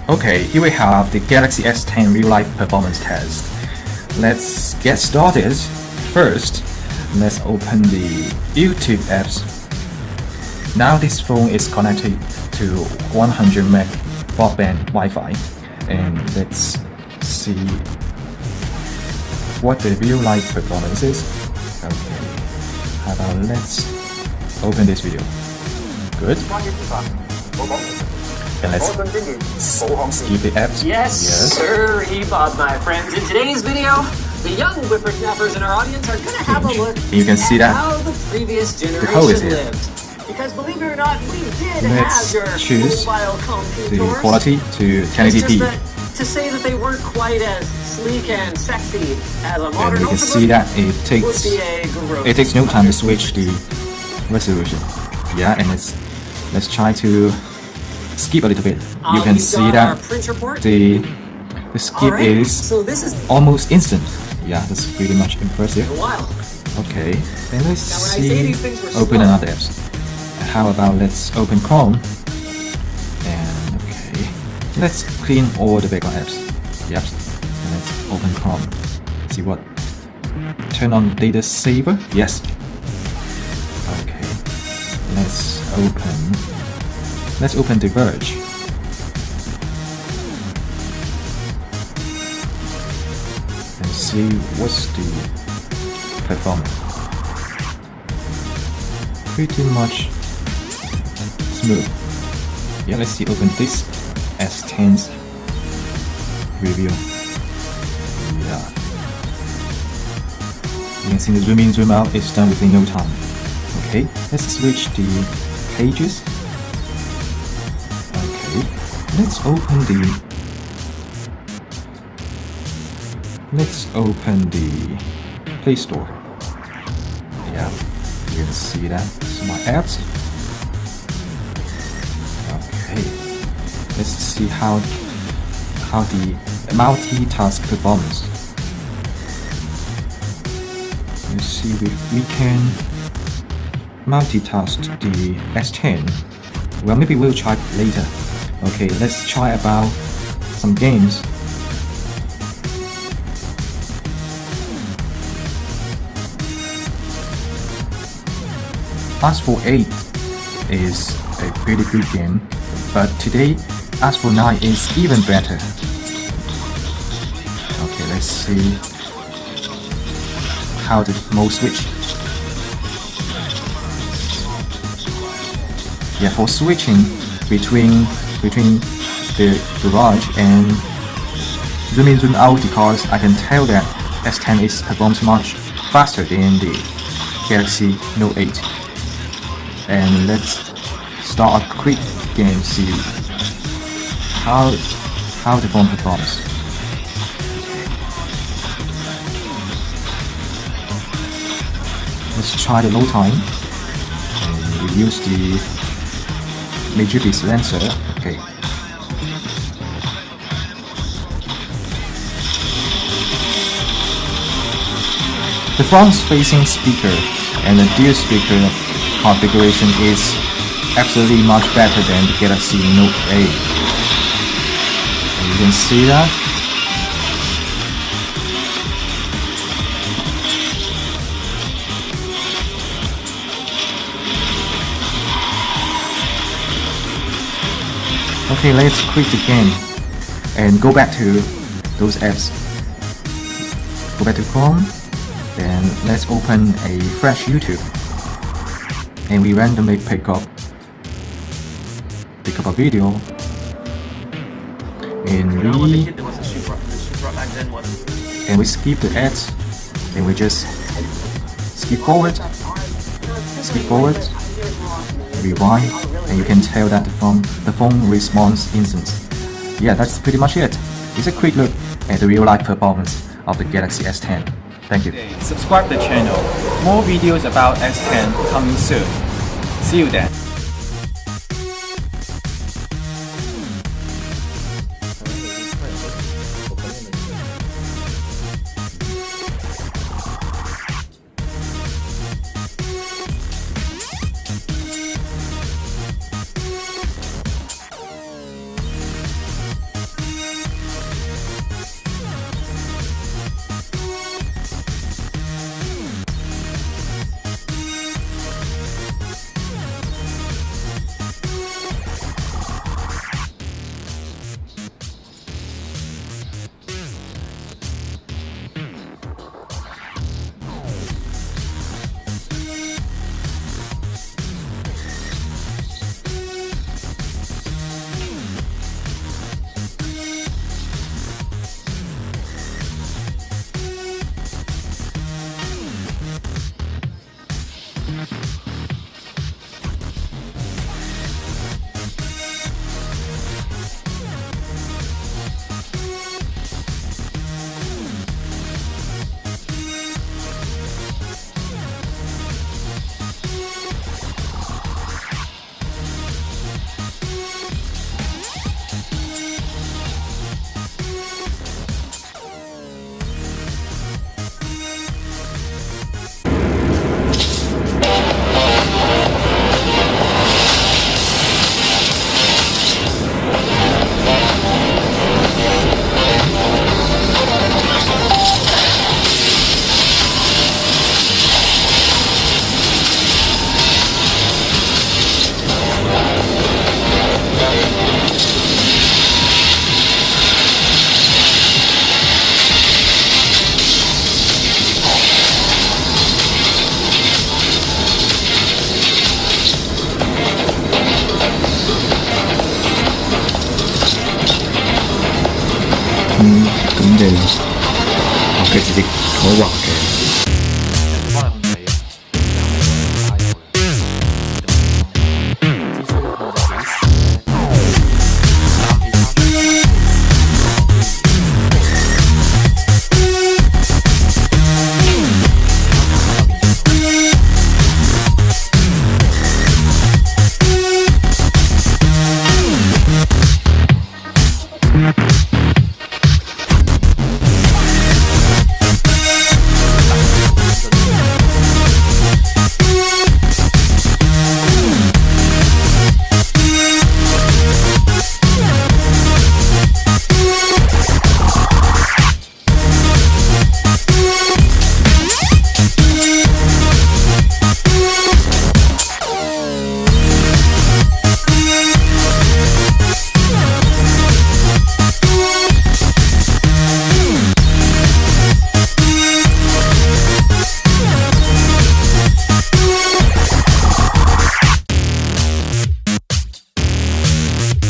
Okay, here we have the Galaxy S10 real-life performance test. Let's get started. First, let's open the YouTube apps. Now this phone is connected to 100 meg broadband Wi-Fi, and let's see what the real-life performance is. Okay, how about let's open this video. Good. And let's skip the apps. Yes, sir, Ebod, my friends. In today's video, the young whippersnappers in our audience are going to have a look you can see at that how the previous generation code is here. lived. Because believe it or not, we did Let's have your choose mobile computers. the quality to 1080p. It's just that, to say that they weren't quite as sleek and sexy as a modern And you can ultrabook see that would be it takes no time to switch the resolution. Yeah, and let's try to skip a little bit. You can see that the skip is so this is almost instant. Yeah, that's pretty much impressive. wild. Okay, then let's Now, when I say see, these things were open slow. another apps. How about let's open Chrome, and okay, let's clean all the background apps. Yep, and let's open Chrome. See what, turn on data saver, yes. Okay, let's open The Verge. And see what's the performance. Pretty much smooth. Yeah, let's see, open this S10's review. Yeah. You can see the zoom in, zoom out is done within no time. Okay, let's switch the pages. Okay, let's open the Play Store. Yeah, you can see that. Smart apps. Okay, let's see how the multitask performance. You see, we can multitask the S10. Well, maybe we'll try later. Okay, let's try about some games. Asphalt 8 is a pretty good game, but today Asphalt 9 is even better. Okay, let's see how the mode switch. Yeah, for switching between the garage and zoom in, zoom out the cars, I can tell that S10 performs much faster than the Galaxy Note 8. And let's start a quick game, see how the phone performs. Let's try the load time, and we use the major bit sensor. Okay. The front-facing speaker and the dual speaker configuration is absolutely much better than the Galaxy Note 8. And you can see that. Okay, let's quit the game and go back to those apps. Go back to Chrome, then let's open a fresh YouTube. And we randomly pick up a video, and we skip the ads, and we just skip forward, rewind, and you can tell that the phone responds instantly. Yeah, that's pretty much it. It's a quick look at the real-life performance of the Galaxy S10. Thank you. Subscribe the channel. More videos about S10 coming soon. See you then. vấn đề là học cái gì dịch khó học cái